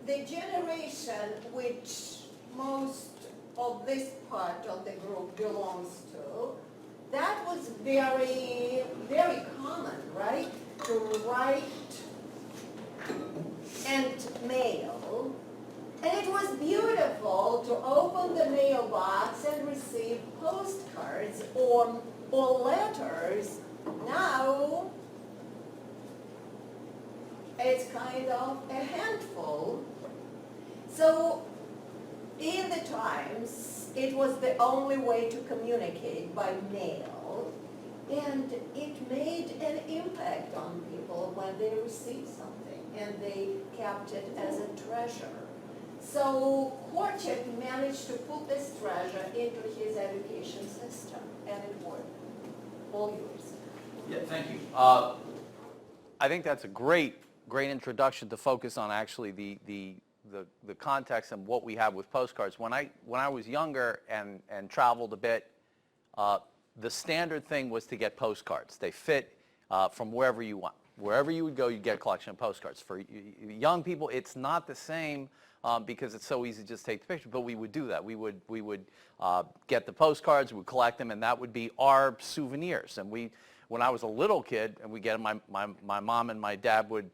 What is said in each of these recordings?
the generation which most of this part of the group belongs to, that was very, very common, right? To write and mail. And it was beautiful to open the mailbox and receive postcards or letters. Now, it's kind of a handful. So, in the times, it was the only way to communicate by mail, and it made an impact on people when they received something, and they kept it as a treasure. So Korczak managed to put this treasure into his education system, and it worked. All yours. Yeah, thank you. I think that's a great introduction to focus on actually the context and what we have with postcards. When I was younger and traveled a bit, the standard thing was to get postcards. They fit from wherever you want. Wherever you would go, you'd get a collection of postcards. For young people, it's not the same because it's so easy to just take the picture, but we would do that. We would get the postcards, we would collect them, and that would be our souvenirs. And when I was a little kid, and we get my mom and my dad would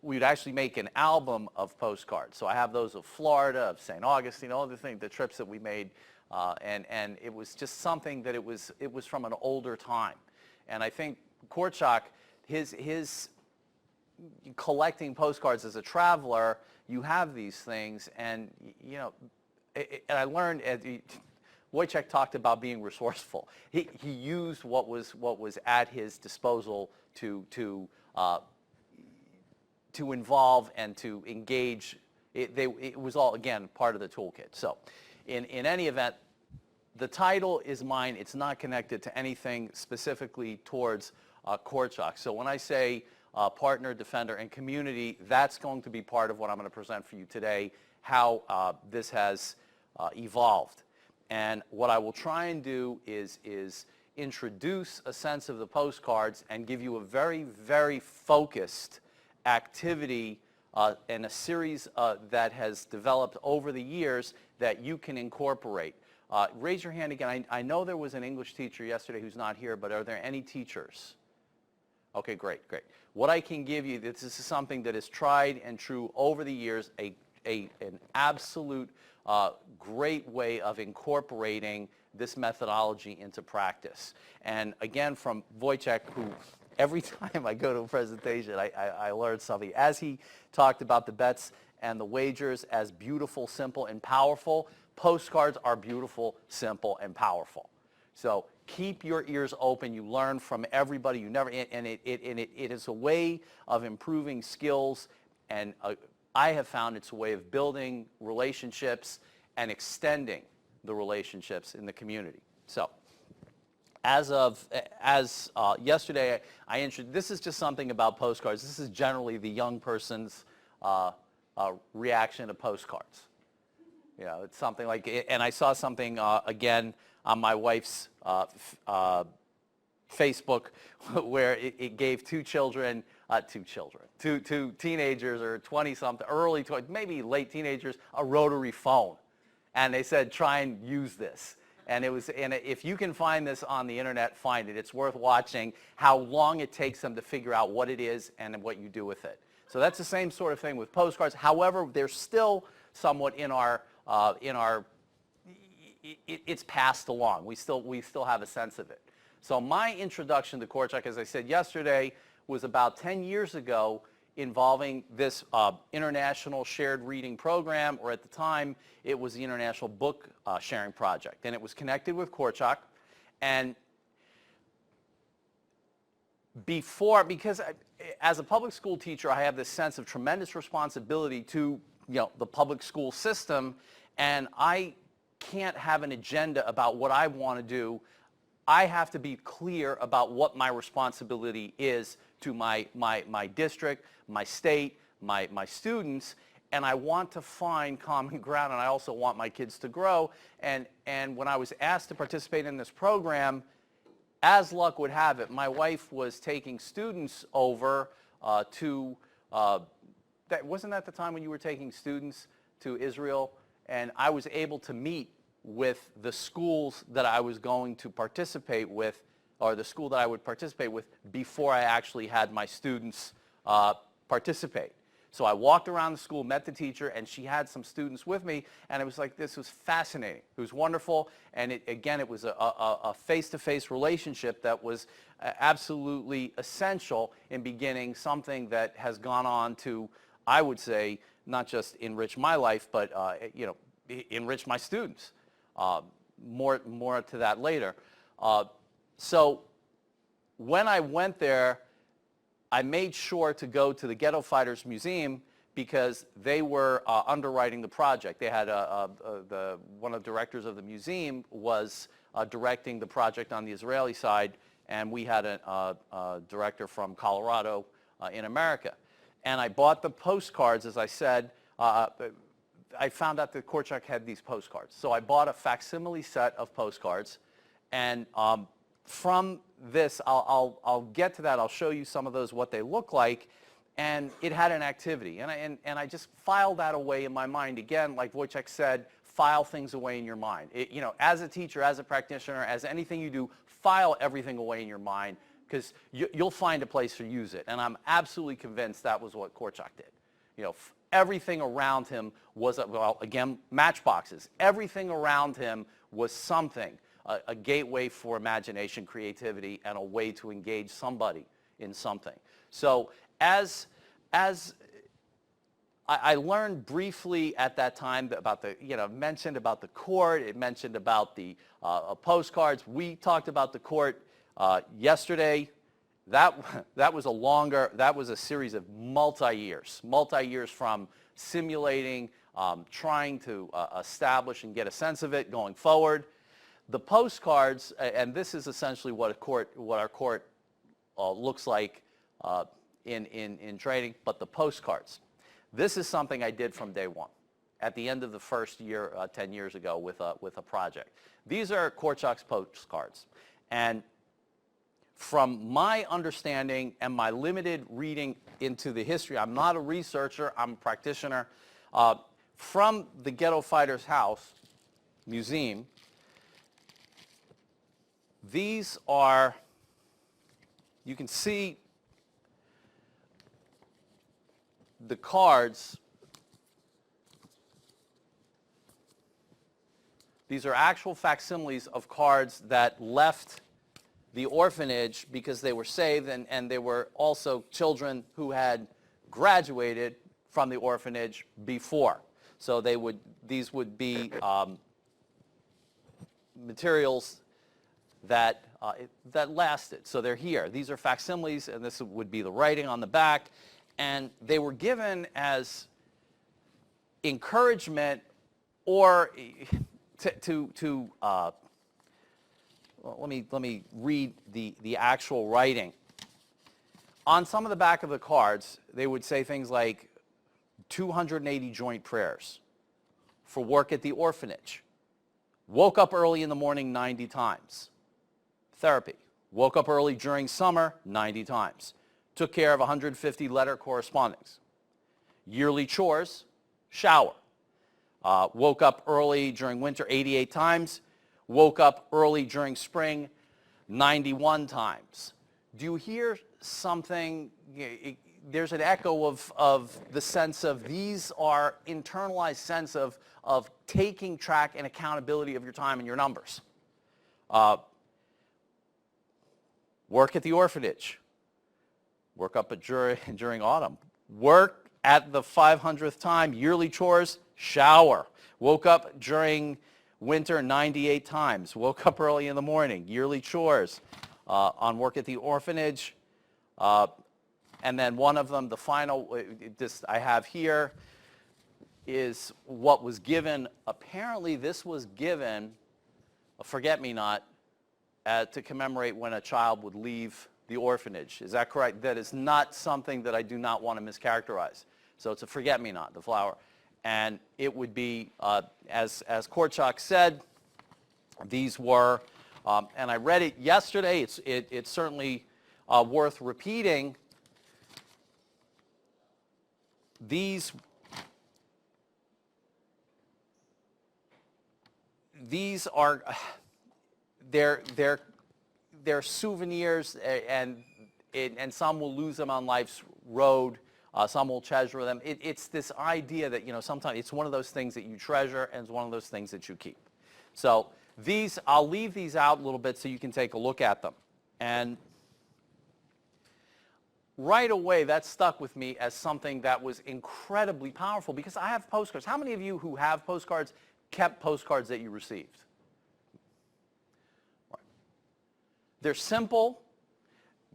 we'd actually make an album of postcards. So I have those of Florida, of St. Augustine, all the things, the trips that we made, and it was just something that it was from an older time. And I think Korczak, his collecting postcards as a traveler, you have these things, and and I learned Wojciech talked about being resourceful. He used what was at his disposal to involve and to engage. It was all, again, part of the toolkit. So in any event, the title is mine. It's not connected to anything specifically towards Korczak. So when I say partner, defender, and community, that's going to be part of what I'm going to present for you today, how this has evolved. And what I will try and do is introduce a sense of the postcards and give you a very, very focused activity and a series that has developed over the years that you can incorporate. Raise your hand again. I know there was an English teacher yesterday who's not here, but are there any teachers? Okay, great. What I can give you, this is something that is tried and true over the years, an absolute great way of incorporating this methodology into practice. And again, from Wojciech, who every time I go to a presentation, I learn something. As he talked about the bets and the wagers as beautiful, simple, and powerful, postcards are beautiful, simple, and powerful. So keep your ears open. You learn from everybody. You never, and it is a way of improving skills, and I have found it's a way of building relationships and extending the relationships in the community. So as yesterday, I introduced, this is just something about postcards. This is generally the young person's reaction to postcards. It's something like, and I saw something again on my wife's Facebook where it gave two teenagers or 20-something, early 20, maybe late teenagers, a rotary phone. And they said, try and use this. And if you can find this on the internet, find it. It's worth watching how long it takes them to figure out what it is and what you do with it. So that's the same sort of thing with postcards. However, they're still somewhat in our it's passed along. We still have a sense of it. So my introduction to Korczak, as I said yesterday, was about 10 years ago, involving this international shared reading program, or at the time, it was the International Book Sharing Project. And it was connected with Korczak. And because as a public school teacher, I have this sense of tremendous responsibility to the public school system, and I can't have an agenda about what I want to do. I have to be clear about what my responsibility is to my district, my state, my students, and I want to find common ground, and I also want my kids to grow. And when I was asked to participate in this program, as luck would have it, my wife was taking students over to wasn't that the time when you were taking students to Israel? And I was able to meet with the schools that I was going to participate with, or the school that I would participate with, before I actually had my students participate. So I walked around the school, met the teacher, and she had some students with me, and it was like, this was fascinating. It was wonderful, and it was a face-to-face relationship that was absolutely essential in beginning something that has gone on to, I would say, not just enrich my life, but enrich my students. More to that later. So when I went there, I made sure to go to the Ghetto Fighters Museum because they were underwriting the project. They had one of the directors of the museum was directing the project on the Israeli side, and we had a director from Colorado in America. And I bought the postcards, as I said. I found out that Korczak had these postcards. So I bought a facsimile set of postcards, and from this, I'll get to that. I'll show you some of those, what they look like, and it had an activity. And I just filed that away in my mind. Again, like Wojciech said, file things away in your mind. As a teacher, as a practitioner, as anything you do, file everything away in your mind, because you'll find a place to use it. And I'm absolutely convinced that was what Korczak did. Everything around him was, again, matchboxes. Everything around him was something. A gateway for imagination, creativity, and a way to engage somebody in something. So as I learned briefly at that time about mentioned about the court, it mentioned about the postcards. We talked about the court yesterday. That was a series of multi-years from simulating, trying to establish and get a sense of it going forward. The postcards, and this is essentially what our court looks like in training, but the postcards. This is something I did from day one, at the end of the first year, 10 years ago, with a project. These are Korczak's postcards, and from my understanding and my limited reading into the history, I'm not a researcher, I'm a practitioner, from the Ghetto Fighters House Museum. These are, you can see the cards. These are actual facsimiles of cards that left the orphanage because they were saved, and they were also children who had graduated from the orphanage before. So these would be materials that lasted. So they're here. These are facsimiles, and this would be the writing on the back. And they were given as encouragement or let me read the actual writing. On some of the back of the cards, they would say things like 280 joint prayers for work at the orphanage. Woke up early in the morning 90 times. Therapy. Woke up early during summer 90 times. Took care of 150 letter correspondence. Yearly chores, shower. Woke up early during winter 88 times. Woke up early during spring 91 times. Do you hear something? There's an echo of the sense of these are internalized sense of taking track and accountability of your time and your numbers. Work at the orphanage. Work up during autumn. Work at the 500th time. Yearly chores, shower. Woke up during winter 98 times. Woke up early in the morning. Yearly chores. On work at the orphanage. And then one of them, the final, this I have here, is what was given. Apparently this was given, a forget-me-not, to commemorate when a child would leave the orphanage. Is that correct? That is not something that I do not want to mischaracterize. So it's a forget-me-not, the flower. And it would be, as Korczak said, these were, and I read it yesterday, it's certainly worth repeating. these are, they're souvenirs, and some will lose them on life's road. Some will treasure them. It's this idea that, sometimes it's one of those things that you treasure, and it's one of those things that you keep. So I'll leave these out a little bit so you can take a look at them. And right away, that stuck with me as something that was incredibly powerful, because I have postcards. How many of you who have postcards kept postcards that you received? Right. They're simple.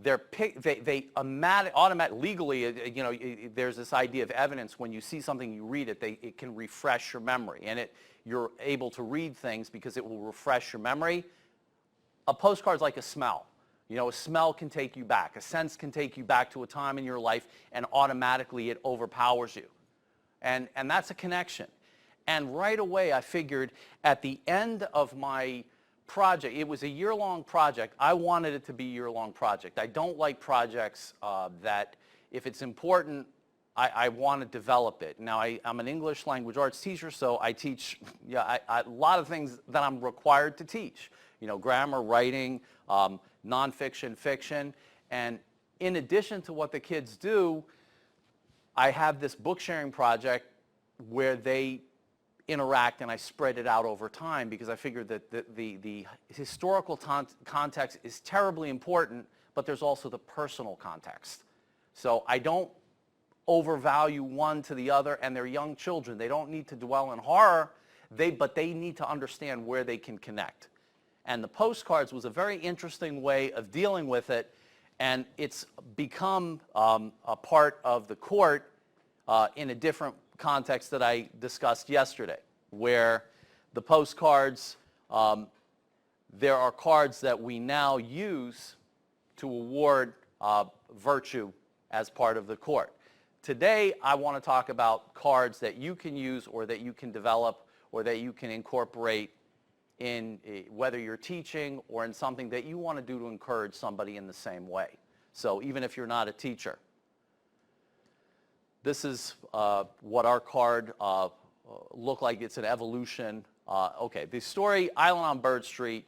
They automatically, legally, there's this idea of evidence. When you see something, you read it, it can refresh your memory, and you're able to read things because it will refresh your memory. A postcard's like a smell. A smell can take you back. A sense can take you back to a time in your life, and automatically it overpowers you. And that's a connection. And right away I figured, at the end of my project, it was a year-long project. I wanted it to be a year-long project. I don't like projects that, if it's important, I want to develop it. Now, I'm an English language arts teacher, so I teach a lot of things that I'm required to teach. Grammar, writing, nonfiction, fiction. And in addition to what the kids do, I have this book sharing project where they interact, and I spread it out over time, because I figured that the historical context is terribly important, but there's also the personal context. So I don't overvalue one to the other, and they're young children. They don't need to dwell in horror, but they need to understand where they can connect. And the postcards was a very interesting way of dealing with it, and it's become a part of the court in a different context that I discussed yesterday, where the postcards, there are cards that we now use to award virtue as part of the court. Today, I want to talk about cards that you can use, or that you can develop, or that you can incorporate in whether you're teaching or in something that you want to do to encourage somebody in the same way. So even if you're not a teacher. This is what our card looked like. It's an evolution. Okay, the story, Island on Bird Street,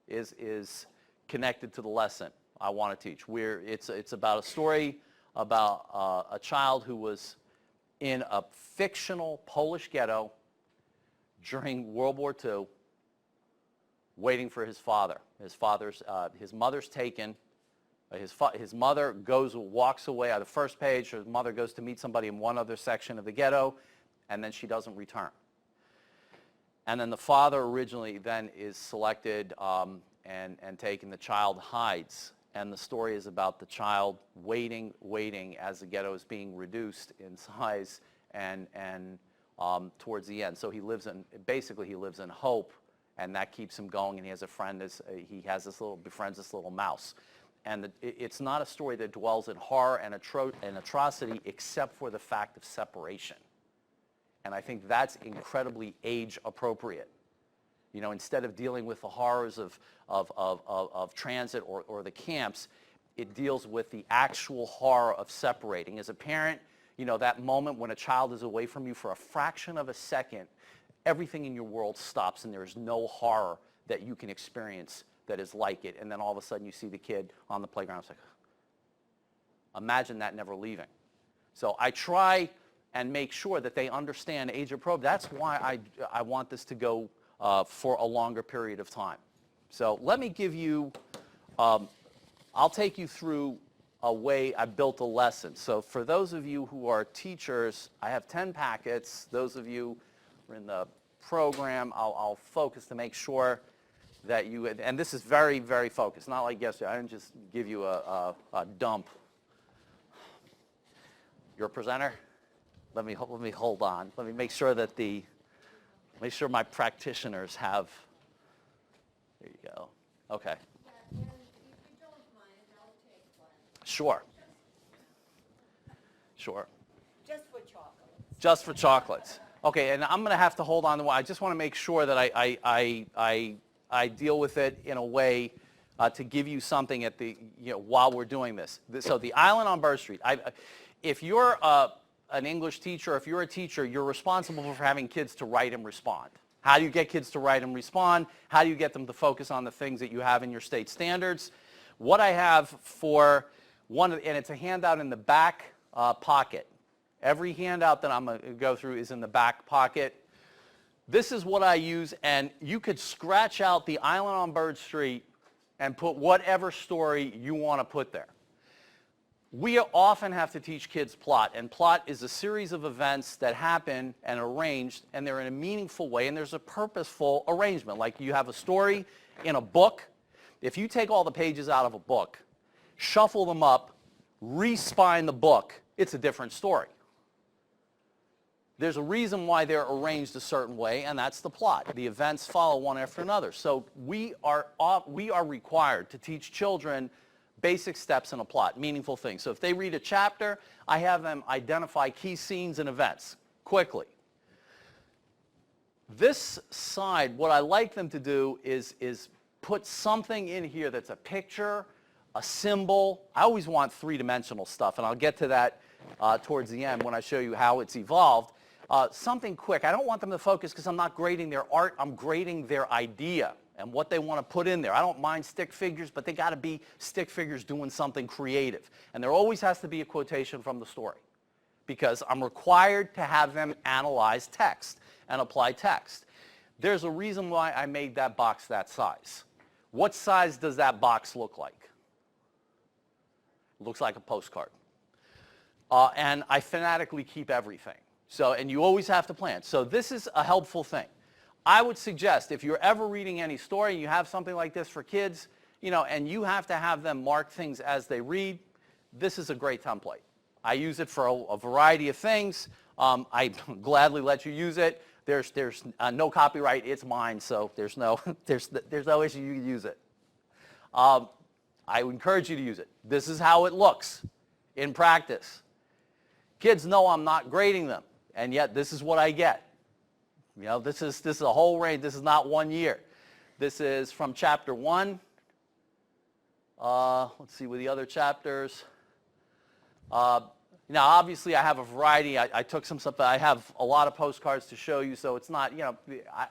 is connected to the lesson I want to teach. It's about a story about a child who was in a fictional Polish ghetto during World War II, waiting for his father. His mother's taken. His mother walks away. On the first page, his mother goes to meet somebody in one other section of the ghetto, and then she doesn't return. And then the father originally then is selected and taken. The child hides, and the story is about the child waiting as the ghetto is being reduced in size, and towards the end. So he lives in hope, and that keeps him going. And he has a friend. Befriends this little mouse. And it's not a story that dwells in horror and atrocity, except for the fact of separation. And I think that's incredibly age appropriate. Instead of dealing with the horrors of transit or the camps, it deals with the actual horror of separating. As a parent, that moment when a child is away from you for a fraction of a second, everything in your world stops, and there is no horror that you can experience that is like it. And then all of a sudden you see the kid on the playground. It's like, imagine that never leaving. So I try and make sure that they understand age appropriate. That's why I want this to go for a longer period of time. So let me give you, I'll take you through a way I built a lesson. So for those of you who are teachers, I have 10 packets. Those of you who are in the program, I'll focus to make sure that you, and this is very, very focused, not like yesterday. I didn't just give you a dump. You're a presenter? Let me hold on. Let me make sure that make sure my practitioners have, there you go. Okay. Yeah, and if you don't mind, I'll take one. Sure. Sure. Just for chocolate. Just for chocolates. Okay, and I'm going to have to hold on to one. I just want to make sure that I deal with it in a way to give you something while we're doing this. So the Island on Bird Street. If you're an English teacher, if you're a teacher, you're responsible for having kids to write and respond. How do you get kids to write and respond? How do you get them to focus on the things that you have in your state standards? What I have for one, and it's a handout in the back pocket. Every handout that I'm going to go through is in the back pocket. This is what I use, and you could scratch out the Island on Bird Street and put whatever story you want to put there. We often have to teach kids plot, and plot is a series of events that happen and arranged, and they're in a meaningful way, and there's a purposeful arrangement. Like you have a story in a book. If you take all the pages out of a book, shuffle them up, respine the book, it's a different story. There's a reason why they're arranged a certain way, and that's the plot. The events follow one after another. So we are required to teach children basic steps in a plot, meaningful things. So if they read a chapter, I have them identify key scenes and events quickly. This side, what I like them to do is put something in here that's a picture, a symbol. I always want three-dimensional stuff, and I'll get to that towards the end when I show you how it's evolved. Something quick. I don't want them to focus because I'm not grading their art. I'm grading their idea and what they want to put in there. I don't mind stick figures, but they got to be stick figures doing something creative. And there always has to be a quotation from the story because I'm required to have them analyze text and apply text. There's a reason why I made that box that size. What size does that box look like? It looks like a postcard. And I fanatically keep everything. So, and you always have to plan. So this is a helpful thing. I would suggest if you're ever reading any story and you have something like this for kids, and you have to have them mark things as they read, this is a great template. I use it for a variety of things. I gladly let you use it. There's no copyright. It's mine, so there's no issue. You can use it. I would encourage you to use it. This is how it looks in practice. Kids know I'm not grading them, and yet this is what I get. This is a whole range. This is not 1 year. This is from chapter 1. Let's see with the other chapters. Now, obviously, I have a variety. I took some stuff. I have a lot of postcards to show you, so it's not,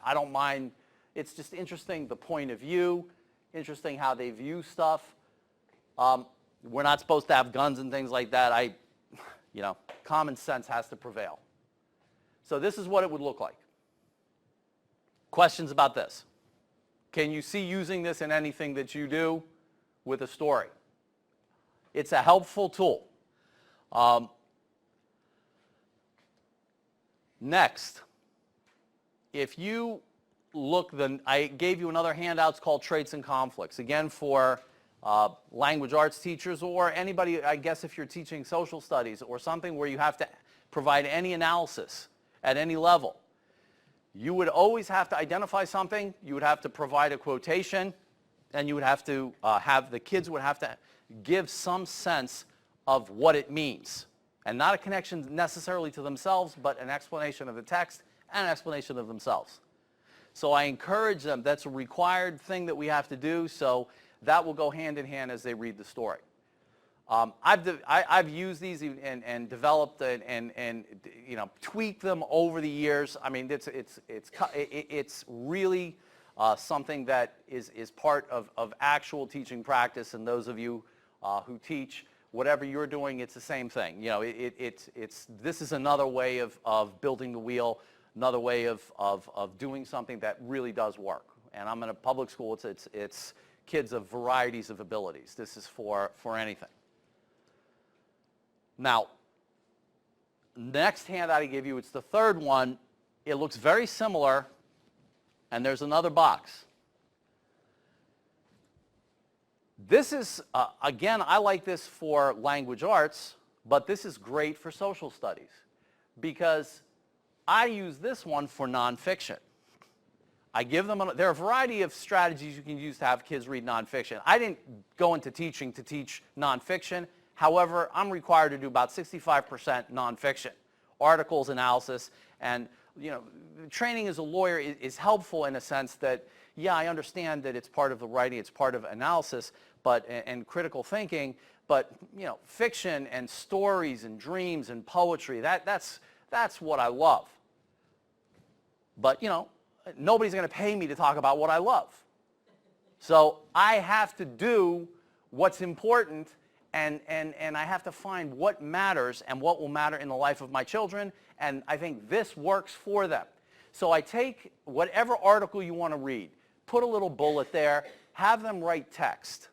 I don't mind. It's just interesting, the point of view, interesting how they view stuff. We're not supposed to have guns and things like that. Common sense has to prevail. So this is what it would look like. Questions about this? Can you see using this in anything that you do with a story? It's a helpful tool. Next, if you look, I gave you another handout. It's called Traits and Conflicts. Again, for language arts teachers or anybody, I guess if you're teaching social studies or something where you have to provide any analysis at any level. You would always have to identify something, you would have to provide a quotation, and you would have to the kids would have to give some sense of what it means. And not a connection necessarily to themselves, but an explanation of the text and an explanation of themselves. So I encourage them, that's a required thing that we have to do, so that will go hand in hand as they read the story. I've used these and developed and tweaked them over the years. I mean, it's really something that is part of actual teaching practice. And those of you who teach, whatever you're doing, it's the same thing. This is another way of building the wheel, another way of doing something that really does work. And I'm in a public school. It's kids of varieties of abilities. This is for anything. Now, next handout I give you, it's the third one. It looks very similar, and there's another box. This is, again, I like this for language arts, but this is great for social studies because I use this one for nonfiction. I give them, there are a variety of strategies you can use to have kids read nonfiction. I didn't go into teaching to teach nonfiction. However, I'm required to do about 65% nonfiction, articles, analysis, and training as a lawyer is helpful in a sense that, yeah, I understand that it's part of the writing, it's part of analysis, and critical thinking, But, you know, fiction and stories and dreams and poetry, that's what I love. But, you know, nobody's going to pay me to talk about what I love. So I have to do what's important, and I have to find what matters and what will matter in the life of my children, and I think this works for them. So I take whatever article you want to read, put a little bullet there, have them write text.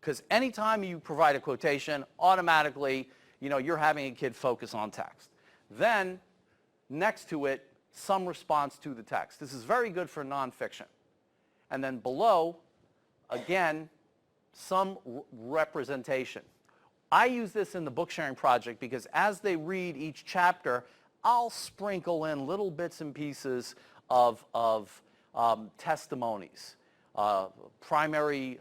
Because anytime you provide a quotation, automatically, you know, you're having a kid focus on text. Then, next to it, some response to the text. This is very good for nonfiction. And then below, again, some representation. I use this in the book sharing project because as they read each chapter, I'll sprinkle in little bits and pieces of testimonies, primary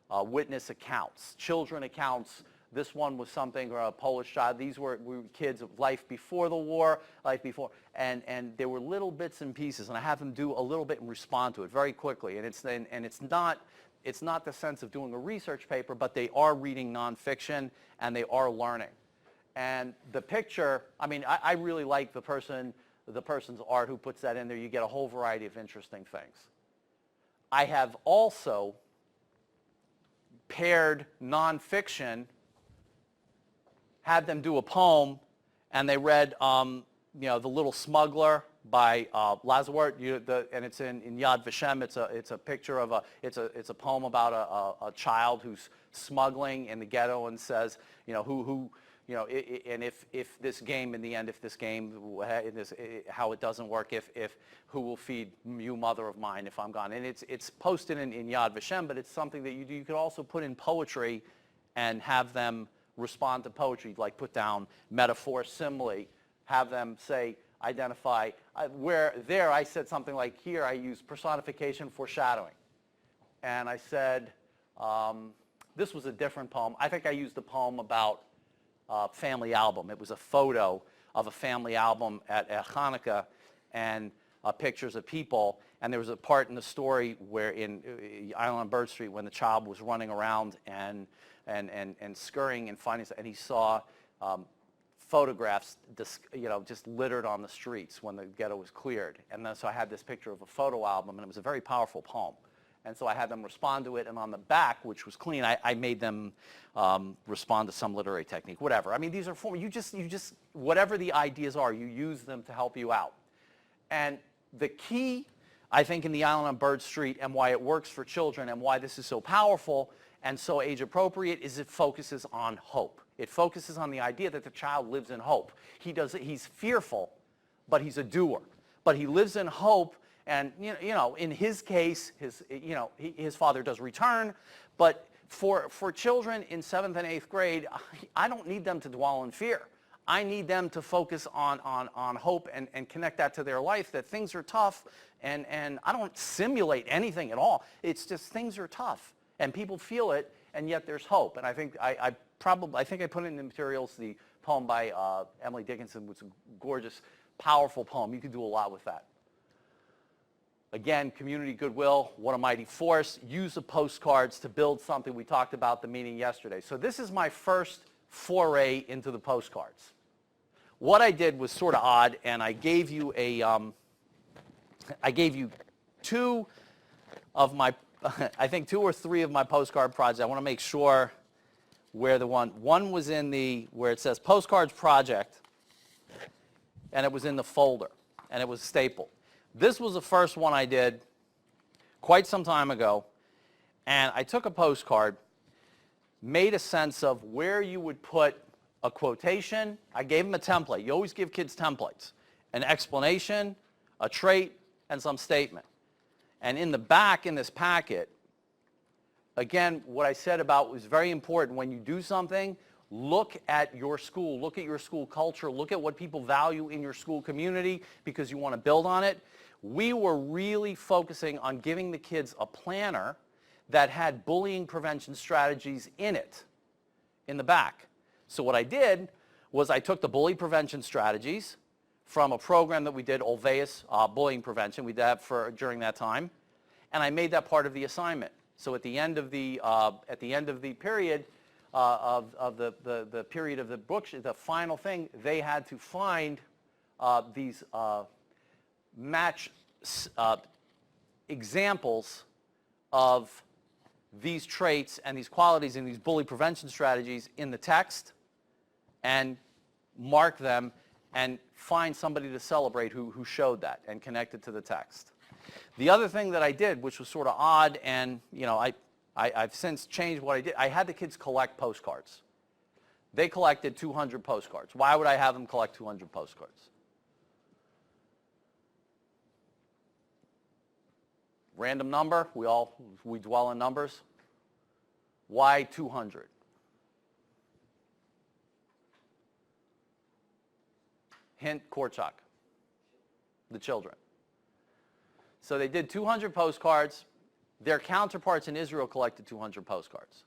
witness accounts, children accounts. This one was something, a Polish child. These were kids of life before the war, life before, and there were little bits and pieces, and I have them do a little bit and respond to it very quickly. And it's not the sense of doing a research paper, but they are reading nonfiction and they are learning. And the picture, I mean, I really like the person's art who puts that in there. You get a whole variety of interesting things. I have also paired nonfiction, had them do a poem, and they read, you know, The Little Smuggler by Lazarwart, and it's in Yad Vashem. It's a picture of it's a poem about a child who's smuggling in the ghetto and says, you know, who you know, and if this game in the end, if this game, how it doesn't work, if who will feed you, mother of mine, if I'm gone. And it's posted in Yad Vashem, but it's something that you could also put in poetry and have them respond to poetry, like put down metaphor, simile, have them say, identify, where there I said something like, here I use personification, foreshadowing. And I said, this was a different poem. I think I used a poem about family album. It was a photo of a family album at Hanukkah and pictures of people. And there was a part in the story where in Island on Bird Street when the child was running around and scurrying and finding, and he saw photographs, you know, just littered on the streets when the ghetto was cleared. And then so I had this picture of a photo album, and it was a very powerful poem. And so I had them respond to it, and on the back, which was clean, I made them respond to some literary technique, whatever. I mean, these are forms. You just, whatever the ideas are, you use them to help you out. And the key, I think, in the Island on Bird Street and why it works for children and why this is so powerful and so age appropriate is it focuses on hope. It focuses on the idea that the child lives in hope. He's fearful, but he's a doer. But he lives in hope. And you know, in his case, his father does return, but for children in 7th and 8th grade, I don't need them to dwell in fear. I need them to focus on hope and connect that to their life, that things are tough, and I don't simulate anything at all. It's just things are tough, and people feel it, and yet there's hope. And I think I put in the materials the poem by Emily Dickinson, which is a gorgeous, powerful poem. You can do a lot with that. Again, community goodwill, what a mighty force. Use the postcards to build something. We talked about the meeting yesterday. So this is my first foray into the postcards. What I did was sort of odd, and I gave you two of my, I think 2 or 3 of my postcard projects. I want to make sure where one was in where it says Postcards Project, and it was in the folder, and it was stapled. This was the first one I did quite some time ago, and I took a postcard, made a sense of where you would put a quotation. I gave them a template. You always give kids templates. An explanation, a trait, and some statement. And in the back in this packet, again, what I said about was very important. When you do something, look at your school. Look at your school culture. Look at what people value in your school community because you want to build on it. We were really focusing on giving the kids a planner that had bullying prevention strategies in it, in the back. So what I did was I took the bully prevention strategies from a program that we did, Olveus Bullying Prevention, we did that during that time, and I made that part of the assignment. So at the end of the period, of the period of the book, the final thing, they had to find these match examples of these traits and these qualities and these bully prevention strategies in the text and mark them and find somebody to celebrate who showed that and connected to the text. The other thing that I did, which was sort of odd, and I've since changed what I did, I had the kids collect postcards. They collected 200 postcards. Why would I have them collect 200 postcards? Random number, we dwell in numbers. Why 200? Hint, Korczak, the children. So they did 200 postcards. Their counterparts in Israel collected 200 postcards.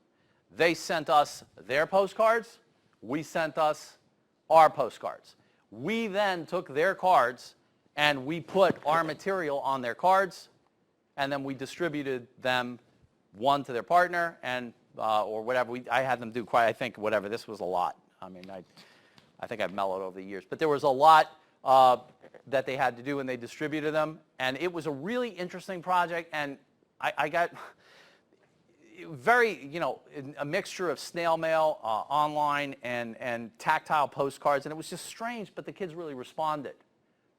They sent us their postcards. We sent us our postcards. We then took their cards and we put our material on their cards, and then we distributed them, one to their partner and or whatever. I had them do quite, I think, whatever. This was a lot. I mean, I think I've mellowed over the years. But there was a lot that they had to do, and they distributed them. And it was a really interesting project, and I got very, a mixture of snail mail, online, and tactile postcards. And it was just strange, but the kids really responded.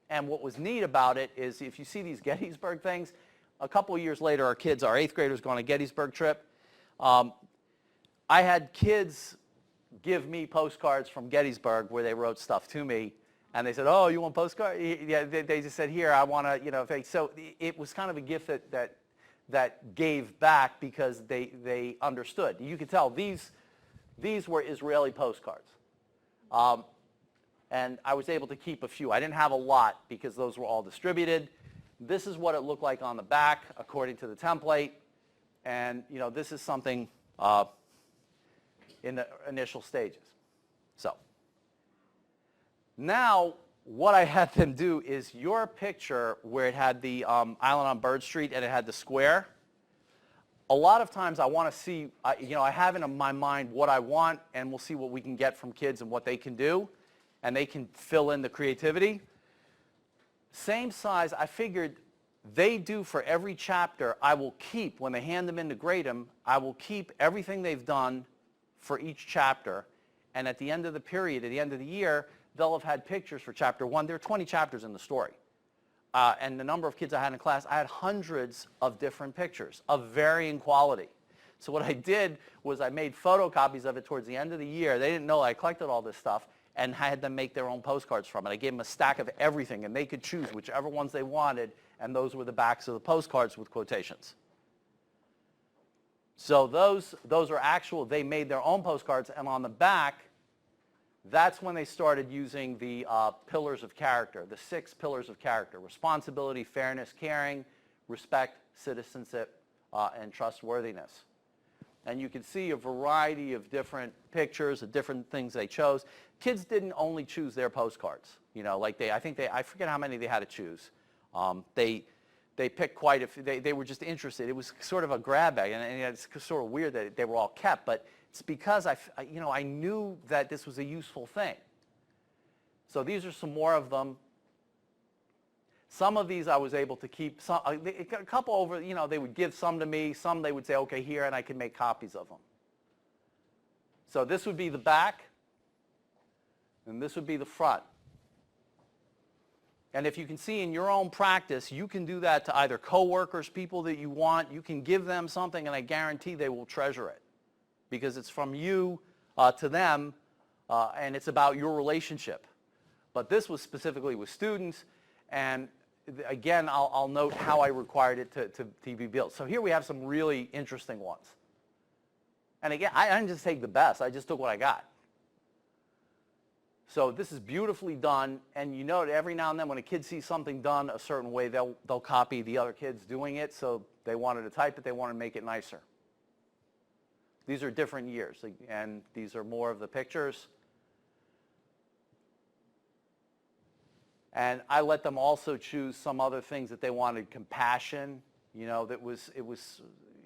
And what was neat about it is if you see these Gettysburg things, a couple of years later, our 8th graders, go on a Gettysburg trip. I had kids give me postcards from Gettysburg where they wrote stuff to me, and they said, "Oh, you want postcard?" Yeah, they just said, "Here, I want to," so it was kind of a gift that gave back because they understood. You could tell these were Israeli postcards, and I was able to keep a few. I didn't have a lot because those were all distributed. This is what it looked like on the back according to the template, and this is something in the initial stages. So now what I had them do is your picture where it had the island on Bird Street and it had the square. A lot of times I want to see, I have in my mind what I want, and we'll see what we can get from kids and what they can do, and they can fill in the creativity. Same size, I figured they do for every chapter. I will keep, when they hand them in to grade them, I will keep everything they've done for each chapter, and at the end of the period, at the end of the year, they'll have had pictures for chapter 1. There are 20 chapters in the story. And the number of kids I had in class, I had hundreds of different pictures of varying quality. So what I did was I made photocopies of it towards the end of the year. They didn't know I collected all this stuff, and I had them make their own postcards from it. I gave them a stack of everything, and they could choose whichever ones they wanted, and those were the backs of the postcards with quotations. So those are actual, they made their own postcards, and on the back, that's when they started using the pillars of character, the 6 pillars of character: responsibility, fairness, caring, respect, citizenship, and trustworthiness. And you can see a variety of different pictures, of different things they chose. Kids didn't only choose their postcards. I forget how many they had to choose. They picked quite a few. They were just interested. It was sort of a grab bag, and it's sort of weird that they were all kept, but it's because I knew that this was a useful thing. So these are some more of them. Some of these I was able to keep. A couple over, they would give some to me. Some they would say, "Okay, here," and I could make copies of them. So this would be the back, and this would be the front. And if you can see in your own practice, you can do that to either coworkers, people that you want. You can give them something, and I guarantee they will treasure it, because it's from you to them, and it's about your relationship. But this was specifically with students, and again, I'll note how I required it to be built. So here we have some really interesting ones. And again, I didn't just take the best. I just took what I got. So this is beautifully done, and you know that every now and then when a kid sees something done a certain way, they'll copy the other kids doing it, so they wanted to type it, they want to make it nicer. These are different years, and these are more of the pictures. And I let them also choose some other things that they wanted. Compassion, it was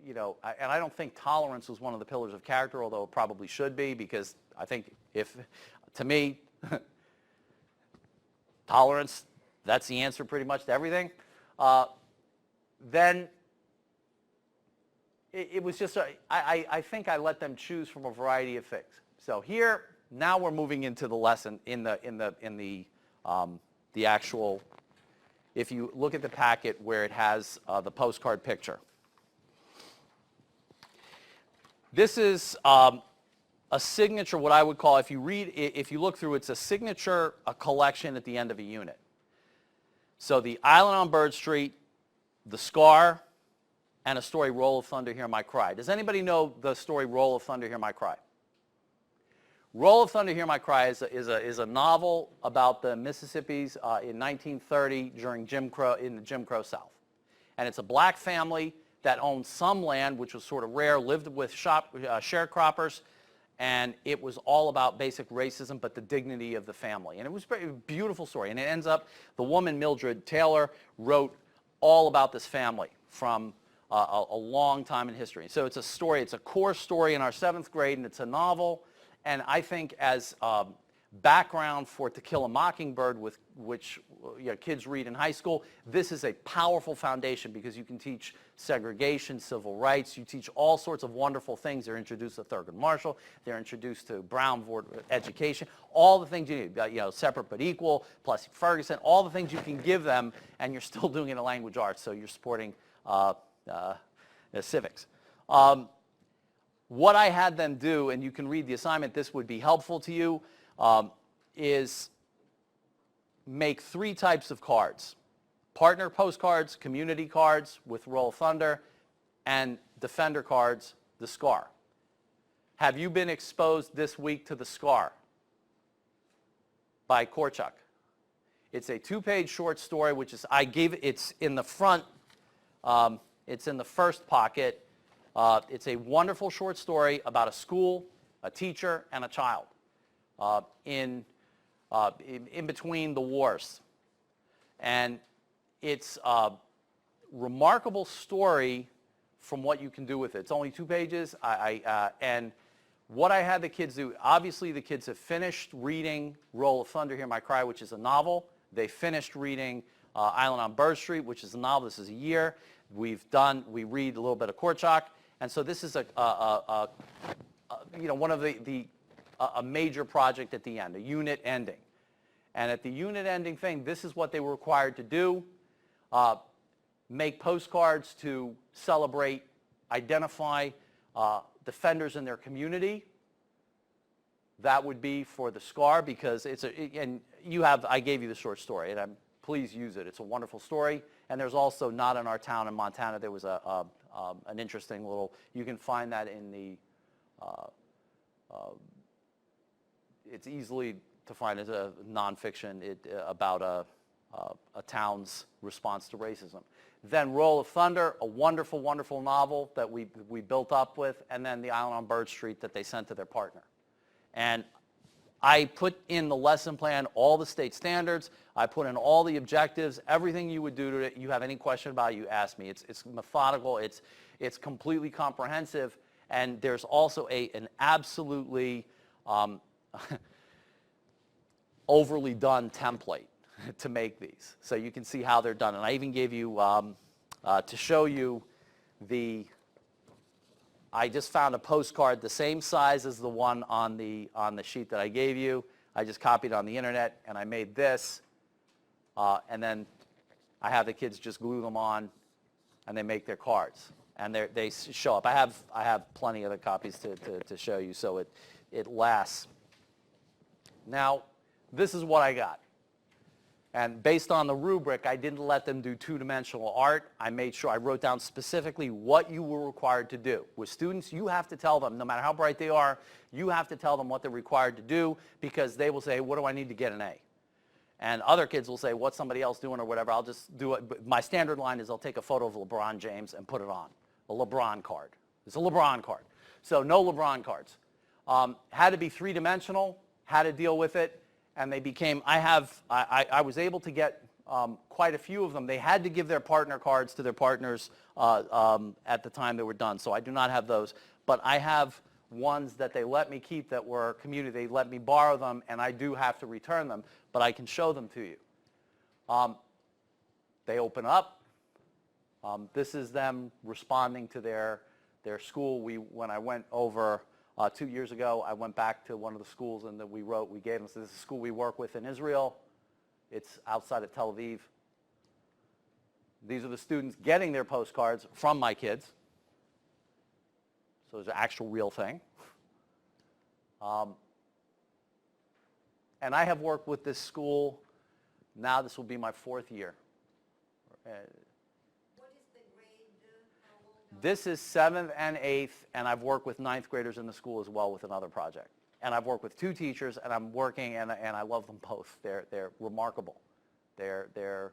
and I don't think tolerance was one of the pillars of character, although it probably should be, because I think to me, tolerance, that's the answer pretty much to everything. Then it was just, I think I let them choose from a variety of things. So here, now we're moving into the lesson in the actual, if you look at the packet where it has the postcard picture. This is a signature, what I would call, if you look through, it's a signature, a collection at the end of a unit. So the Island on Bird Street, the Scar, and a story, Roll of Thunder, Hear My Cry. Does anybody know the story Roll of Thunder, Hear My Cry? Roll of Thunder, Hear My Cry is a novel about the Mississippis in 1930 during in the Jim Crow South. And it's a black family that owned some land, which was sort of rare, lived with sharecroppers, and it was all about basic racism, but the dignity of the family. And it was a beautiful story. And it ends up, the woman, Mildred Taylor, wrote all about this family from a long time in history. So it's a story, it's a core story in our 7th grade, and it's a novel. And I think as background for To Kill a Mockingbird, which kids read in high school, this is a powerful foundation because you can teach segregation, civil rights, you teach all sorts of wonderful things. They're introduced to Thurgood Marshall, they're introduced to Brown Board education, all the things you need, separate but equal, Plessy Ferguson, all the things you can give them, and you're still doing it in language arts, so you're supporting civics. What I had them do, and you can read the assignment, this would be helpful to you, is make 3 types of cards. Partner postcards, community cards with Roll of Thunder, and Defender cards, the Scar. Have you been exposed this week to the Scar by Korczak? It's a 2-page short story, which is, it's in the front, it's in the first pocket. It's a wonderful short story about a school, a teacher, and a child in between the wars. And it's a remarkable story from what you can do with it. It's only 2 pages, and what I had the kids do, obviously the kids have finished reading Roll of Thunder, Hear My Cry, which is a novel. They finished reading Island on Bird Street, which is a novel. This is a year. We read a little bit of Korczak. And so this is one of a major project at the end, a unit ending. And at the unit ending thing, this is what they were required to do. Make postcards to celebrate, identify defenders in their community. That would be for the Scar, because I gave you the short story, and please use it. It's a wonderful story. And there's also Not in Our Town in Montana. There was an interesting little, you can find that in the, it's easily to find as a nonfiction about a town's response to racism. Then Roll of Thunder, a wonderful, wonderful novel that we built up with, and then The Island on Bird Street that they sent to their partner. And I put in the lesson plan all the state standards. I put in all the objectives, everything you would do to it. You have any question about it, you ask me. It's methodical. It's completely comprehensive. And there's also an absolutely overly done template to make these. So you can see how they're done. And I even gave you, to show you I just found a postcard the same size as the one on the sheet that I gave you. I just copied on the internet, and I made this. And then I have the kids just glue them on, and they make their cards. And they show up. I have plenty of the copies to show you, so it lasts. Now, this is what I got. And based on the rubric, I didn't let them do 2-dimensional art. I made sure I wrote down specifically what you were required to do. With students, you have to tell them, no matter how bright they are, you have to tell them what they're required to do, because they will say, what do I need to get an A? And other kids will say, what's somebody else doing or whatever, I'll just do it. But my standard line is I'll take a photo of LeBron James and put it on. A LeBron card. It's a LeBron card. So no LeBron cards. Had to be 3-dimensional, had to deal with it. And they became, I was able to get quite a few of them. They had to give their partner cards to their partners at the time they were done, so I do not have those. But I have ones that they let me keep that were community. They let me borrow them, and I do have to return them, but I can show them to you. They open up. This is them responding to their school. When I went over 2 years ago, I went back to one of the schools and we gave them, so this is a school we work with in Israel. It's outside of Tel Aviv. These are the students getting their postcards from my kids. So it's an actual real thing. And I have worked with this school, now this will be my 4th year. What is the grade? How old are This is 7th and 8th, and I've worked with 9th graders in the school as well with another project. And I've worked with 2 teachers, and I'm working, and I love them both. They're remarkable. They're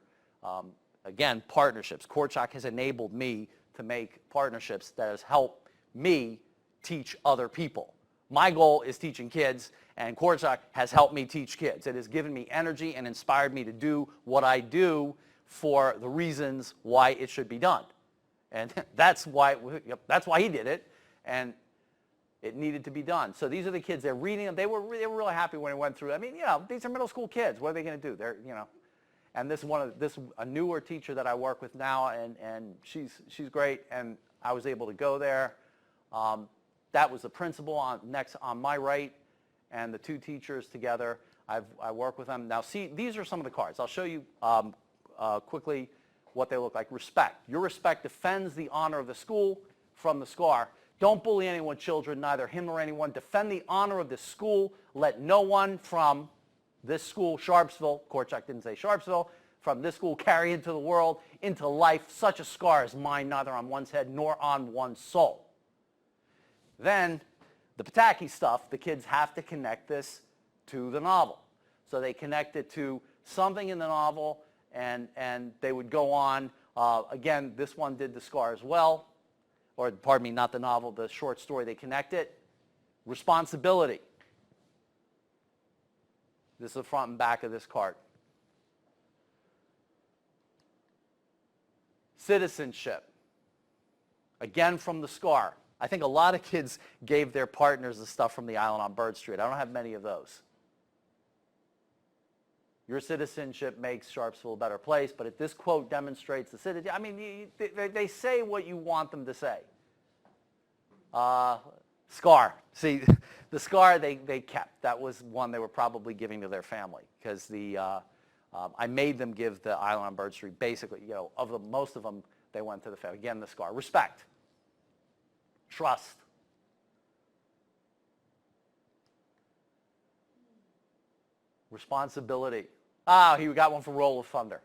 again, partnerships. Korczak has enabled me to make partnerships that has helped me teach other people. My goal is teaching kids, and Korczak has helped me teach kids. It has given me energy and inspired me to do what I do for the reasons why it should be done. And that's why he did it, and it needed to be done. So these are the kids. They're reading them. They were really happy when it went through. I mean, these are middle school kids. What are they going to do? They're, And this a newer teacher that I work with now, and she's great. And I was able to go there. That was the principal next on my right, and the 2 teachers together. I work with them now. See, these are some of the cards. I'll show you quickly what they look like. Respect. Your respect defends the honor of the school from the scar. Don't bully anyone, children, neither him nor anyone. Defend the honor of the school. Let no one from this school, Sharpsville, Korczak didn't say Sharpsville, from this school carry into the world, into life, such a scar as mine, neither on one's head nor on one's soul. Then, the Pataki stuff, the kids have to connect this to the novel. So they connect it to something in the novel, and they would go on. Again, this one did the scar as well. Or, pardon me, not the novel, the short story. They connect it. Responsibility. This is the front and back of this card. Citizenship. Again, from the scar. I think a lot of kids gave their partners the stuff from the island on Bird Street. I don't have many of those. Your citizenship makes Sharpsville a better place, but this quote demonstrates the citizenship. I mean, they say what you want them to say. Scar. See, the scar they kept. That was one they were probably giving to their family, because I made them give the island on Bird Street. Basically, most of them, they went to the family. Again, the scar. Respect. Trust. Responsibility. He got one for Roll of Thunder.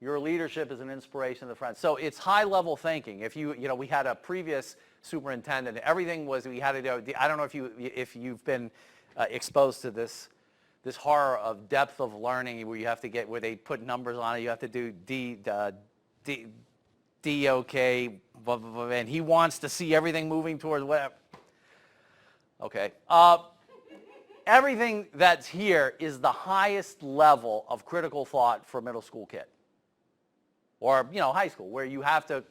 Your leadership is an inspiration to the friends. So it's high-level thinking. If we had a previous superintendent. Everything was we had to do. I don't know if you've been exposed to this horror of depth of learning where they put numbers on it. You have to do DOK, blah, blah, blah, and he wants to see everything moving towards whatever. Okay. Everything that's here is the highest level of critical thought for a middle school kid. Or, high school, where you have to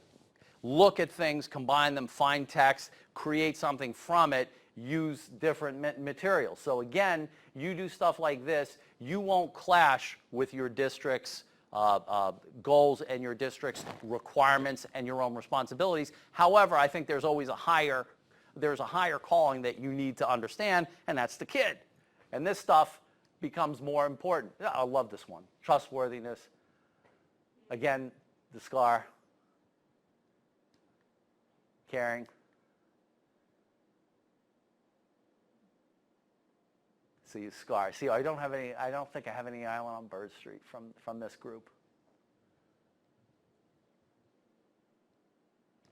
look at things, combine them, find text, create something from it, use different materials. So again, you do stuff like this, you won't clash with your district's goals and your district's requirements and your own responsibilities. However, I think there's always a higher calling that you need to understand, and that's the kid. And this stuff becomes more important. I love this one. Trustworthiness. Again, the scar. Caring. See, scar. See, I don't think I have any island on Bird Street from this group.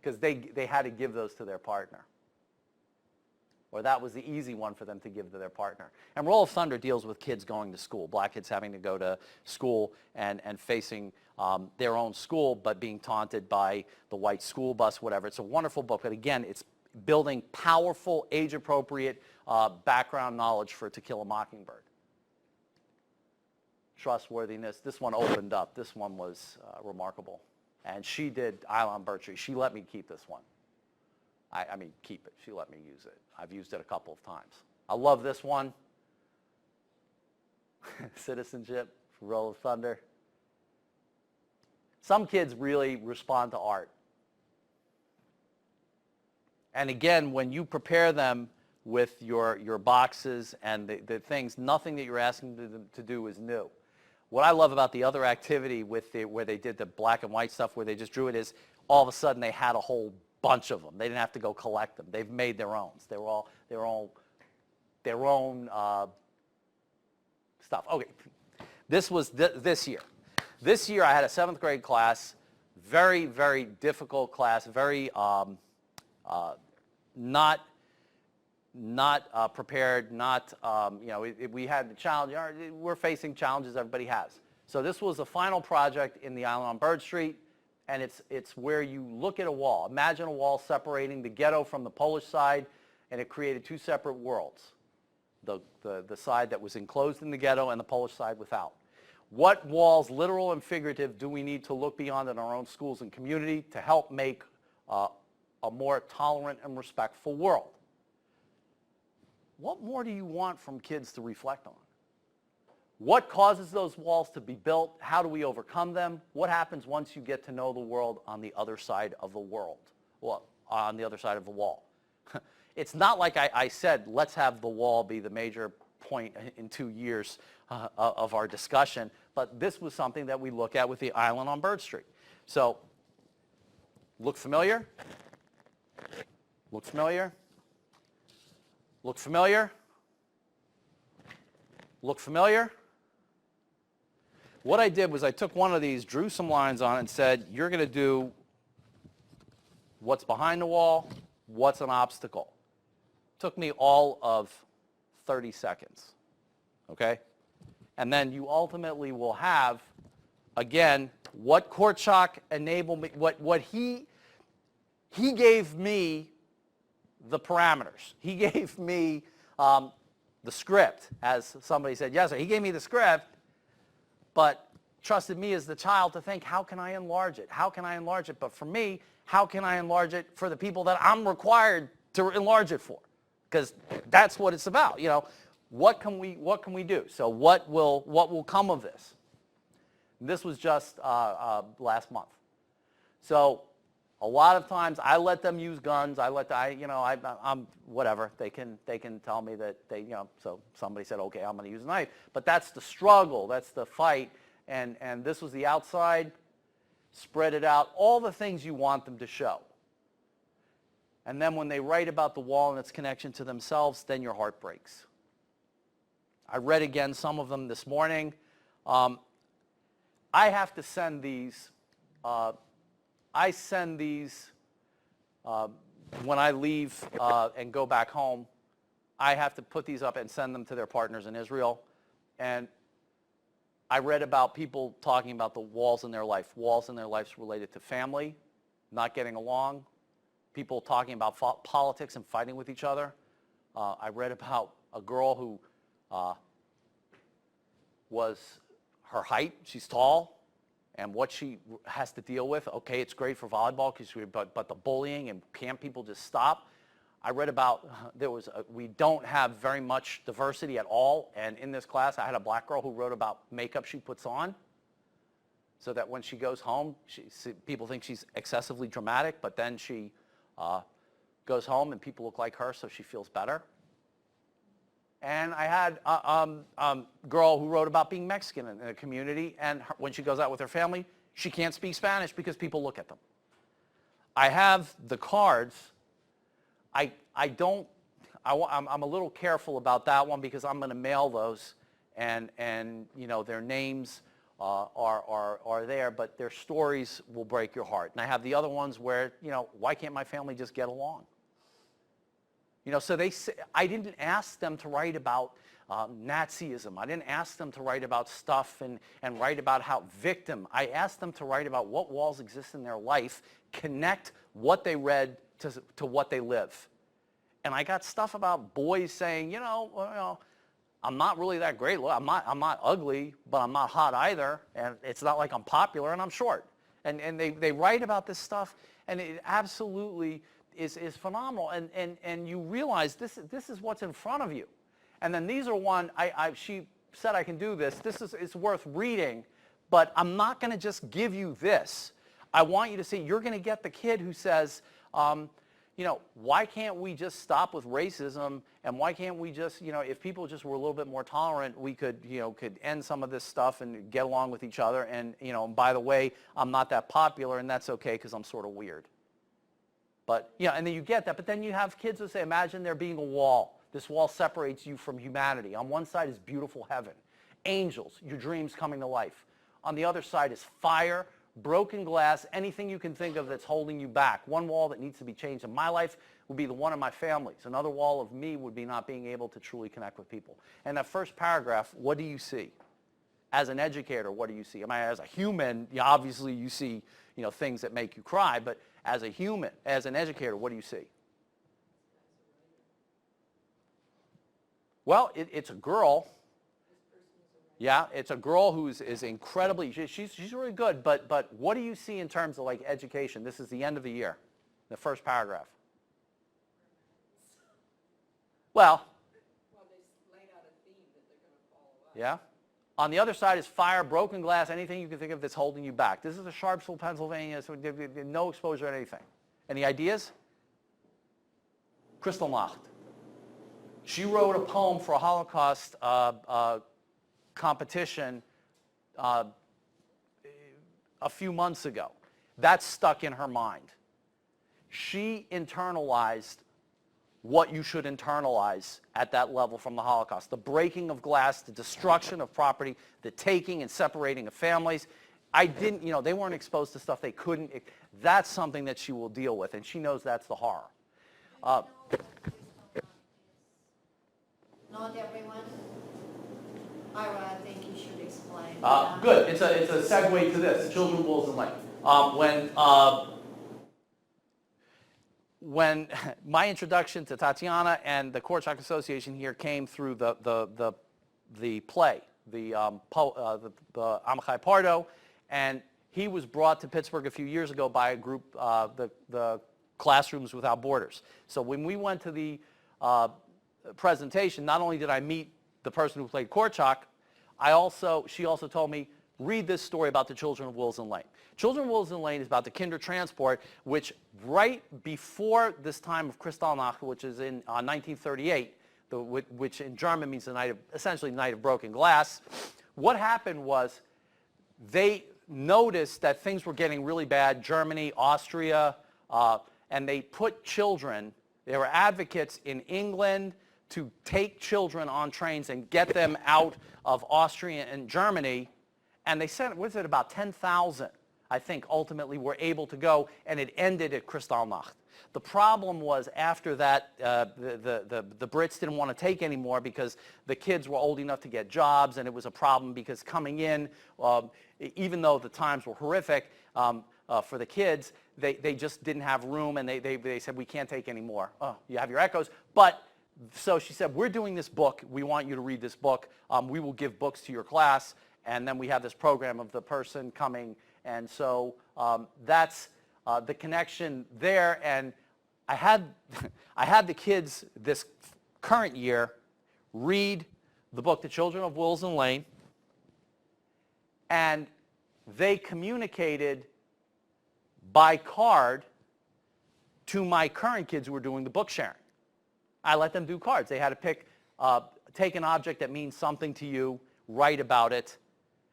Because they had to give those to their partner. Or that was the easy one for them to give to their partner. And Roll of Thunder deals with kids going to school, black kids having to go to school and facing their own school, but being taunted by the white school bus, whatever. It's a wonderful book, but again, it's building powerful, age-appropriate background knowledge for To Kill a Mockingbird. trustworthiness. This one opened up. This one was remarkable. And she did Isle on Birch Tree. She let me keep this one. I mean, keep it. She let me use it. I've used it a couple of times. I love this one. Citizenship, Roll of Thunder. Some kids really respond to art. And again, when you prepare them with your boxes and the things, nothing that you're asking them to do is new. What I love about the other activity where they did the black and white stuff, where they just drew it, is all of a sudden they had a whole bunch of them. They didn't have to go collect them. They've made their own. They were all their own stuff. Okay, this was this year. This year I had a 7th grade class, very, very difficult class, very not prepared, we had the challenge. We're facing challenges everybody has. So this was the final project in the Island on Bird Street, and it's where you look at a wall. Imagine a wall separating the ghetto from the Polish side, and it created 2 separate worlds. The side that was enclosed in the ghetto and the Polish side without. What walls, literal and figurative, do we need to look beyond in our own schools and community to help make a more tolerant and respectful world? What more do you want from kids to reflect on? What causes those walls to be built? How do we overcome them? What happens once you get to know the world on the other side of the world? Well, on the other side of the wall. It's not like I said, let's have the wall be the major point in 2 years of our discussion, but this was something that we look at with the Island on Bird Street. So, look familiar? Look familiar? Look familiar? Look familiar? What I did was I took one of these, drew some lines on it, and said, you're going to do what's behind the wall, what's an obstacle. Took me all of 30 seconds, okay? And then you ultimately will have, again, what Korczak enabled me, what he gave me the parameters. He gave me the script, as somebody said yesterday. He gave me the script, but trusted me as the child to think, how can I enlarge it? How can I enlarge it? But for me, how can I enlarge it for the people that I'm required to enlarge it for? Because that's what it's about. What can we do? So what will come of this? And this was just last month. So a lot of times I let them use guns. I'm whatever. They can tell me that so somebody said, okay, I'm going to use a knife. But that's the struggle. That's the fight. And this was the outside. Spread it out. All the things you want them to show. And then when they write about the wall and its connection to themselves, then your heart breaks. I read again some of them this morning. I have to send these. I send these when I leave and go back home. I have to put these up and send them to their partners in Israel. And I read about people talking about the walls in their life. Walls in their lives related to family, not getting along, people talking about politics and fighting with each other. I read about a girl who was her height. She's tall. And what she has to deal with. Okay, it's great for volleyball, but the bullying, and can't people just stop? I read about we don't have very much diversity at all, and in this class I had a black girl who wrote about makeup she puts on, so that when she goes home, people think she's excessively dramatic, but then she goes home and people look like her, so she feels better. And I had a girl who wrote about being Mexican in a community, and when she goes out with her family, she can't speak Spanish because people look at them. I have the cards. I'm a little careful about that one because I'm going to mail those, and their names are there, but their stories will break your heart. And I have the other ones where, why can't my family just get along? So I didn't ask them to write about Nazism. I didn't ask them to write about stuff and write about how victim. I asked them to write about what walls exist in their life, connect what they read to what they live. And I got stuff about boys saying, I'm not really that great. I'm not ugly, but I'm not hot either. And it's not like I'm popular, and I'm short. And they write about this stuff, and it absolutely is phenomenal. And you realize this is what's in front of you. And then these are she said I can do this. It's worth reading, but I'm not going to just give you this. I want you to see, you're going to get the kid who says, why can't we just stop with racism, and why can't we just, if people just were a little bit more tolerant, we could end some of this stuff and get along with each other, and, by the way, I'm not that popular, and that's okay because I'm sort of weird. But, and then you get that, but then you have kids who say, imagine there being a wall. This wall separates you from humanity. On one side is beautiful heaven, angels, your dreams coming to life. On the other side is fire, broken glass, anything you can think of that's holding you back. One wall that needs to be changed in my life would be the one of my family's. Another wall of me would be not being able to truly connect with people. And that first paragraph, what do you see? As an educator, what do you see? As a human, obviously you see things that make you cry, but as a human, as an educator, what do you see? Well, it's a girl. Yeah, it's a girl who is incredibly, she's really good, but what do you see in terms of like education? This is the end of the year, the first paragraph. Well, they laid out a theme that they're going to follow up. Yeah. On the other side is fire, broken glass, anything you can think of that's holding you back. This is a Sharpsville, Pennsylvania, so no exposure to anything. Any ideas? Kristallnacht. She wrote a poem for a Holocaust competition a few months ago. That stuck in her mind. She internalized what you should internalize at that level from the Holocaust. The breaking of glass, the destruction of property, the taking and separating of families. They weren't exposed to stuff they couldn't. That's something that she will deal with, and she knows that's the horror. Not everyone. Ira, I think you should explain. Good. It's a segue to this. Children, Wolves, and Light. When my introduction to Tatiana and the Korczak Association here came through the play, the Amichai Pardo, and he was brought to Pittsburgh a few years ago by a group, the Classrooms Without Borders. So when we went to the presentation, not only did I meet the person who played Korczak, she also told me, read this story about the Children of Wills and Lane. Children of Wills and Lane is about the Kindertransport, which right before this time of Kristallnacht, which is in 1938, which in German means essentially the night of broken glass, what happened was they noticed that things were getting really bad, Germany, Austria, and they put children, they were advocates in England to take children on trains and get them out of Austria and Germany. And they sent, about 10,000, I think, ultimately were able to go, and it ended at Kristallnacht. The problem was after that, the Brits didn't want to take anymore because the kids were old enough to get jobs, and it was a problem because coming in, even though the times were horrific for the kids, they just didn't have room, and they said, we can't take any more. Oh, you have your echoes. But so she said, we're doing this book. We want you to read this book. We will give books to your class. And then we have this program of the person coming. And so that's the connection there. And I had the kids this current year read the book, The Children of Wills and Lane. And they communicated by card to my current kids who were doing the book sharing. I let them do cards. They had to pick, take an object that means something to you, write about it,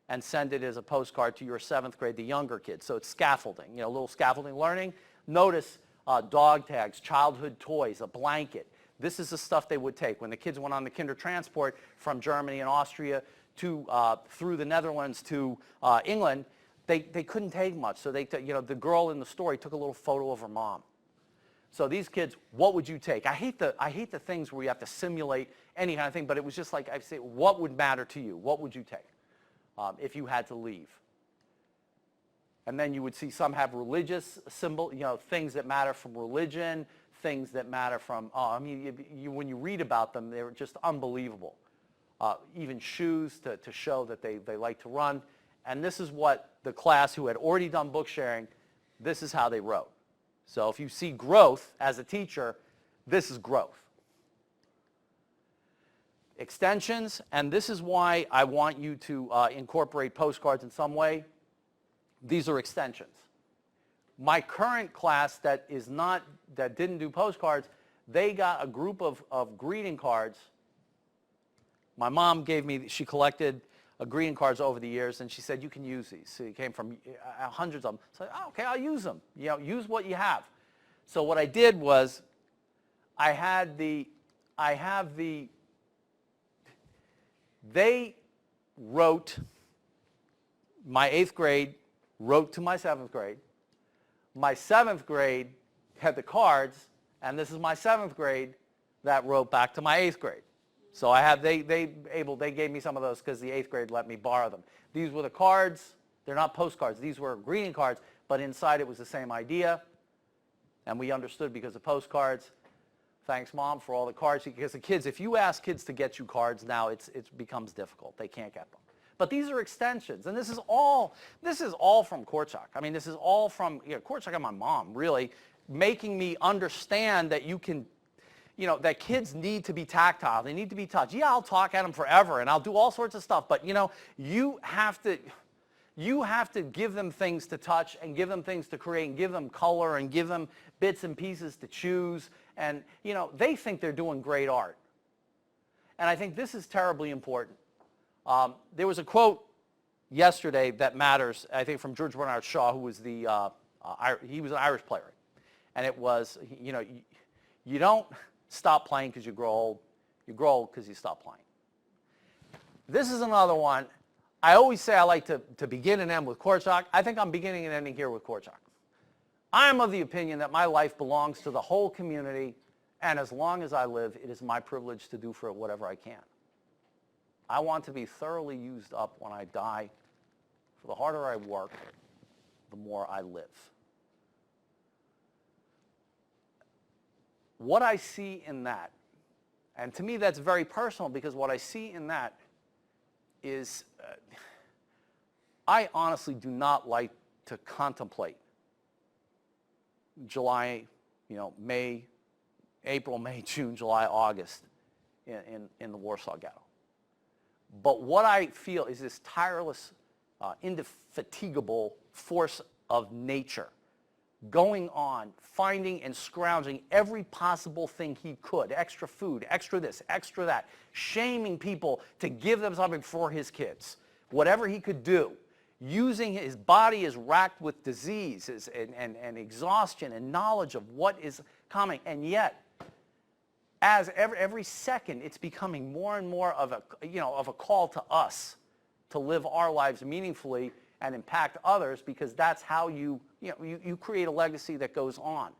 and send it as a postcard to your 7th grade, the younger kids. So it's scaffolding, a little scaffolding learning. Notice dog tags, childhood toys, a blanket. This is the stuff they would take. When the kids went on the Kindertransport from Germany and Austria through the Netherlands to England, they couldn't take much. So the girl in the story took a little photo of her mom. So these kids, what would you take? I hate the things where you have to simulate any kind of thing, but it was just like I say, what would matter to you? What would you take if you had to leave? And then you would see some have religious symbol, things that matter from religion, things that matter from. When you read about them, they were just unbelievable. even shoes to show that they like to run. And this is what the class who had already done book sharing, this is how they wrote. So if you see growth as a teacher, this is growth. Extensions, and this is why I want you to incorporate postcards in some way. These are extensions. My current class that didn't do postcards, they got a group of greeting cards. My mom gave me, she collected greeting cards over the years, and she said, you can use these. So it came from hundreds of them. So, oh, okay, I'll use them. Use what you have. So what I did was, they wrote, my 8th grade wrote to my 7th grade. My 7th grade had the cards, and this is my 7th grade that wrote back to my 8th grade. So I have, they gave me some of those because the 8th grade let me borrow them. These were the cards. They're not postcards. These were greeting cards, but inside it was the same idea. And we understood because of postcards. Thanks, Mom, for all the cards. Because the kids, if you ask kids to get you cards now, it becomes difficult. They can't get them. But these are extensions, and this is all from Korczak. I mean, this is all from Korczak and my mom, really, making me understand that you can, that kids need to be tactile. They need to be touched. Yeah, I'll talk at them forever, and I'll do all sorts of stuff, but, you have to give them things to touch and give them things to create and give them color and give them bits and pieces to choose. And, they think they're doing great art. And I think this is terribly important. There was a quote yesterday that matters, I think, from George Bernard Shaw, who was he was an Irish playwright. And it was, you don't stop playing because you grow old. You grow old because you stop playing. This is another one. I always say I like to begin and end with Korczak. I think I'm beginning and ending here with Korczak. I am of the opinion that my life belongs to the whole community, and as long as I live, it is my privilege to do for it whatever I can. I want to be thoroughly used up when I die. For the harder I work, the more I live. What I see in that, and to me that's very personal, because what I see in that is I honestly do not like to contemplate July, May, April, May, June, July, August in the Warsaw Ghetto. But what I feel is this tireless, indefatigable force of nature going on, finding and scrounging every possible thing he could, extra food, extra this, extra that, shaming people to give them something for his kids, whatever he could do, using his body is racked with disease and exhaustion and knowledge of what is coming, and yet, as every second, it's becoming more and more of a call to us to live our lives meaningfully and impact others, because that's how you create a legacy that goes on.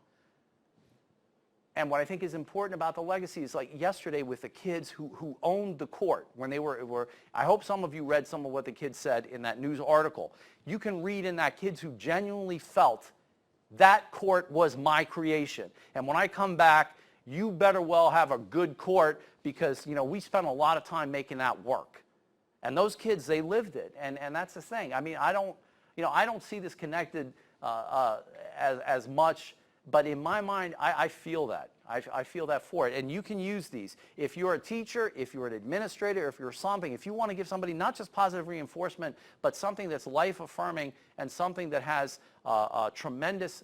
And what I think is important about the legacy is, like yesterday with the kids who owned the court, when they were, I hope some of you read some of what the kids said in that news article. You can read in that kids who genuinely felt that court was my creation. And when I come back, you better well have a good court, because, we spent a lot of time making that work. And those kids, they lived it. And that's the thing. I mean, I don't see this connected as much, but in my mind, I feel that. I feel that for it. And you can use these. If you're a teacher, if you're an administrator, if you're something, if you want to give somebody not just positive reinforcement, but something that's life-affirming and something that has tremendous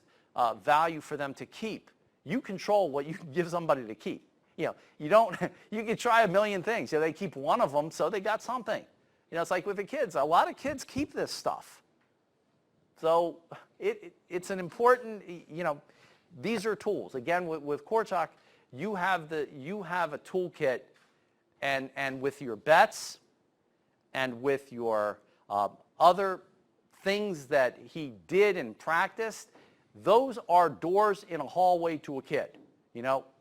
value for them to keep, you control what you can give somebody to keep. You can try a million things. They keep one of them, so they got something. It's like with the kids. A lot of kids keep this stuff. So it's an important, these are tools. Again, with Korczak, you have a toolkit, and with your bets and with your other things that he did and practiced, those are doors in a hallway to a kid.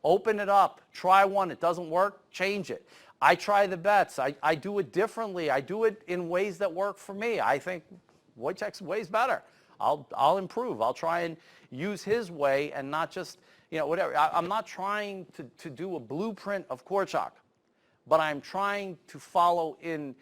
Open it up, try one, it doesn't work, change it. I try the bets, I do it differently, I do it in ways that work for me. I think Wojciech's way is better. I'll improve, I'll try and use his way and not just, whatever. I'm not trying to do a blueprint of Korczak, but I'm trying to follow in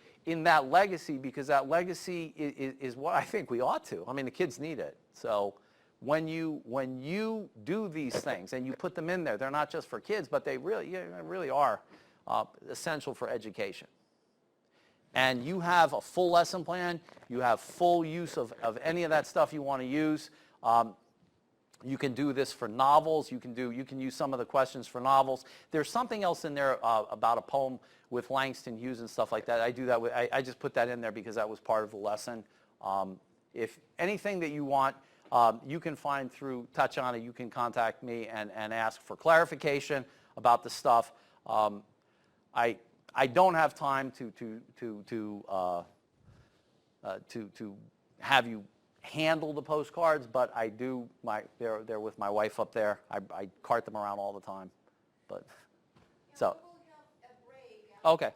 that legacy, because that legacy is what I think we ought to. I mean, the kids need it. So when you do these things and you put them in there, they're not just for kids, but they really are essential for education. And you have a full lesson plan, you have full use of any of that stuff you want to use. You can do this for novels. You can use some of the questions for novels. There's something else in there about a poem with Langston Hughes and stuff like that. I do that with, I just put that in there because that was part of the lesson. If anything that you want, you can find through Tatiana. You can contact me and ask for clarification about the stuff. I don't have time to have you handle the postcards, but I do. They're with my wife up there. I cart them around all the time. But so. We'll have a break. Okay.